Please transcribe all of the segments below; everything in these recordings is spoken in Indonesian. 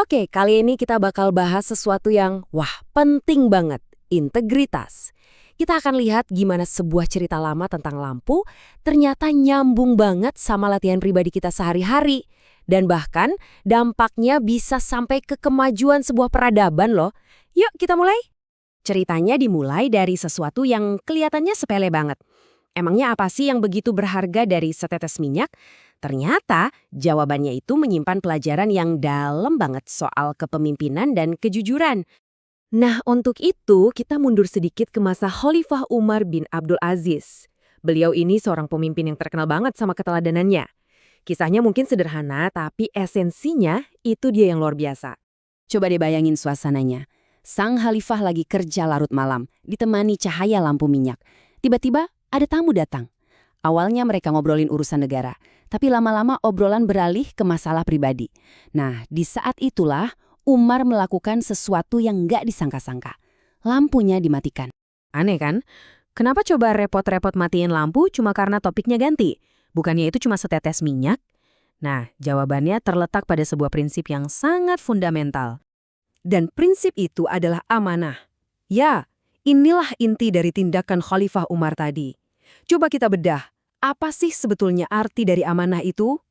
Oke, kali ini kita bakal bahas sesuatu yang, wah, penting banget, integritas. Kita akan lihat gimana sebuah cerita lama tentang lampu ternyata nyambung banget sama latihan pribadi kita sehari-hari. Dan bahkan dampaknya bisa sampai ke kemajuan sebuah peradaban loh. Yuk kita mulai. Ceritanya dimulai dari sesuatu yang kelihatannya sepele banget. Emangnya apa sih yang begitu berharga dari setetes minyak? Ternyata jawabannya itu menyimpan pelajaran yang dalam banget soal kepemimpinan dan kejujuran. Nah, untuk itu kita mundur sedikit ke masa Khalifah Umar bin Abdul Aziz. Beliau ini seorang pemimpin yang terkenal banget sama keteladanannya. Kisahnya mungkin sederhana, tapi esensinya itu dia yang luar biasa. Coba deh bayangin suasananya. Sang Khalifah lagi kerja larut malam, ditemani cahaya lampu minyak. Tiba-tiba ada tamu datang. Awalnya mereka ngobrolin urusan negara, tapi lama-lama obrolan beralih ke masalah pribadi. Nah, di saat itulah Umar melakukan sesuatu yang nggak disangka-sangka. Lampunya dimatikan. Aneh kan? Kenapa coba repot-repot matiin lampu cuma karena topiknya ganti? Bukannya itu cuma setetes minyak? Nah, jawabannya terletak pada sebuah prinsip yang sangat fundamental. Dan prinsip itu adalah amanah. Ya, inilah inti dari tindakan Khalifah Umar tadi. Coba kita bedah, apa sih sebetulnya arti dari amanah itu?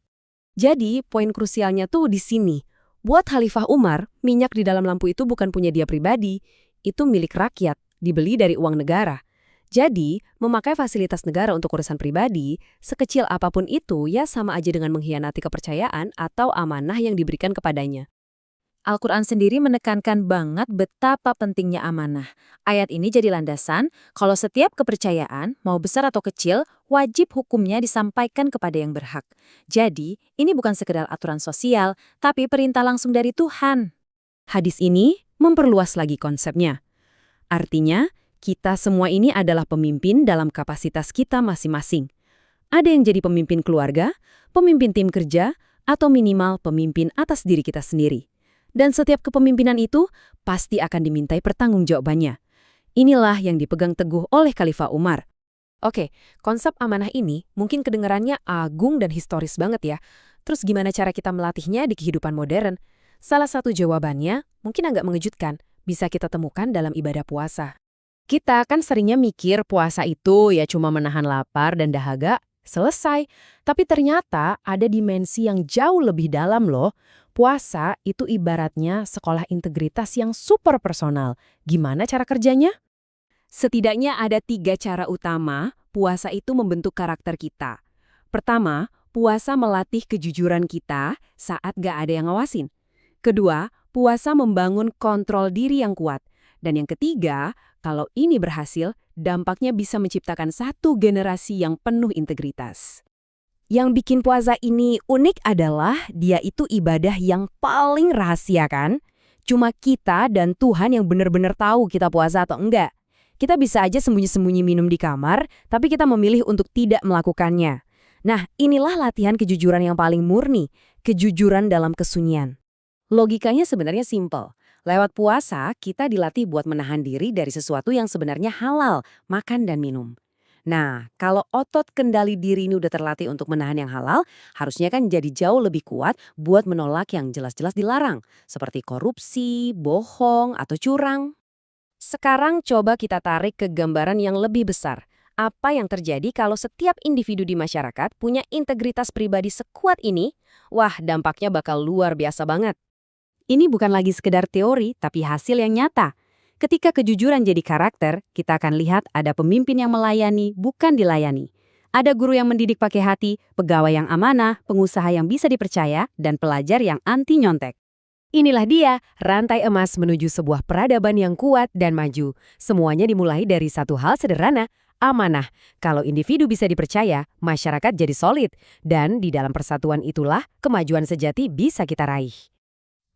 Jadi, poin krusialnya tuh di sini. Buat Khalifah Umar, minyak di dalam lampu itu bukan punya dia pribadi, itu milik rakyat, dibeli dari uang negara. Jadi, memakai fasilitas negara untuk urusan pribadi, sekecil apapun itu ya sama aja dengan mengkhianati kepercayaan atau amanah yang diberikan kepadanya. Al-Quran sendiri menekankan banget betapa pentingnya amanah. Ayat ini jadi landasan kalau setiap kepercayaan, mau besar atau kecil, wajib hukumnya disampaikan kepada yang berhak. Jadi, ini bukan sekedar aturan sosial, tapi perintah langsung dari Tuhan. Hadis ini memperluas lagi konsepnya. Artinya, kita semua ini adalah pemimpin dalam kapasitas kita masing-masing. Ada yang jadi pemimpin keluarga, pemimpin tim kerja, atau minimal pemimpin atas diri kita sendiri. Dan setiap kepemimpinan itu pasti akan dimintai pertanggungjawabannya. Inilah yang dipegang teguh oleh Khalifah Umar. Oke, konsep amanah ini mungkin kedengarannya agung dan historis banget ya. Terus gimana cara kita melatihnya di kehidupan modern? Salah satu jawabannya mungkin agak mengejutkan, bisa kita temukan dalam ibadah puasa. Kita kan seringnya mikir puasa itu ya cuma menahan lapar dan dahaga, selesai. Tapi ternyata ada dimensi yang jauh lebih dalam loh. Puasa itu ibaratnya sekolah integritas yang super personal. Gimana cara kerjanya? Setidaknya ada 3 cara utama puasa itu membentuk karakter kita. Pertama, puasa melatih kejujuran kita saat gak ada yang ngawasin. Kedua, puasa membangun kontrol diri yang kuat. Dan yang ketiga, kalau ini berhasil, dampaknya bisa menciptakan satu generasi yang penuh integritas. Yang bikin puasa ini unik adalah dia itu ibadah yang paling rahasia kan? Cuma kita dan Tuhan yang benar-benar tahu kita puasa atau enggak. Kita bisa aja sembunyi-sembunyi minum di kamar, tapi kita memilih untuk tidak melakukannya. Nah, inilah latihan kejujuran yang paling murni, kejujuran dalam kesunyian. Logikanya sebenarnya simpel. Lewat puasa, kita dilatih buat menahan diri dari sesuatu yang sebenarnya halal, makan dan minum. Nah, kalau otot kendali diri ini udah terlatih untuk menahan yang halal, harusnya kan jadi jauh lebih kuat buat menolak yang jelas-jelas dilarang, seperti korupsi, bohong, atau curang. Sekarang coba kita tarik ke gambaran yang lebih besar. Apa yang terjadi kalau setiap individu di masyarakat punya integritas pribadi sekuat ini? Wah, dampaknya bakal luar biasa banget. Ini bukan lagi sekedar teori, tapi hasil yang nyata. Ketika kejujuran jadi karakter, kita akan lihat ada pemimpin yang melayani, bukan dilayani. Ada guru yang mendidik pakai hati, pegawai yang amanah, pengusaha yang bisa dipercaya, dan pelajar yang anti nyontek. Inilah dia, rantai emas menuju sebuah peradaban yang kuat dan maju. Semuanya dimulai dari satu hal sederhana, amanah. Kalau individu bisa dipercaya, masyarakat jadi solid. Dan di dalam persatuan itulah, kemajuan sejati bisa kita raih.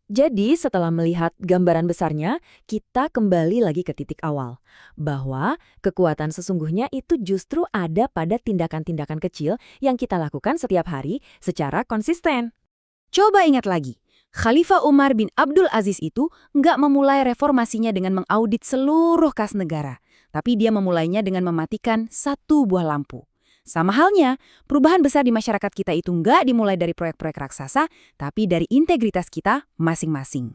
Jadi setelah melihat gambaran besarnya, kita kembali lagi ke titik awal. Bahwa kekuatan sesungguhnya itu justru ada pada tindakan-tindakan kecil yang kita lakukan setiap hari secara konsisten. Coba ingat lagi, Khalifah Umar bin Abdul Aziz itu nggak memulai reformasinya dengan mengaudit seluruh kas negara. Tapi dia memulainya dengan mematikan satu buah lampu. Sama halnya, perubahan besar di masyarakat kita itu nggak dimulai dari proyek-proyek raksasa, tapi dari integritas kita masing-masing.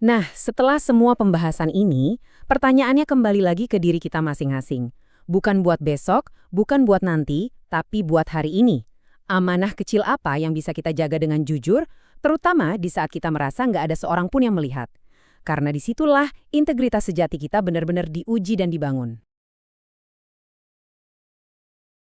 Nah, setelah semua pembahasan ini, pertanyaannya kembali lagi ke diri kita masing-masing. Bukan buat besok, bukan buat nanti, tapi buat hari ini. Amanah kecil apa yang bisa kita jaga dengan jujur, terutama di saat kita merasa nggak ada seorang pun yang melihat. Karena disitulah integritas sejati kita benar-benar diuji dan dibangun.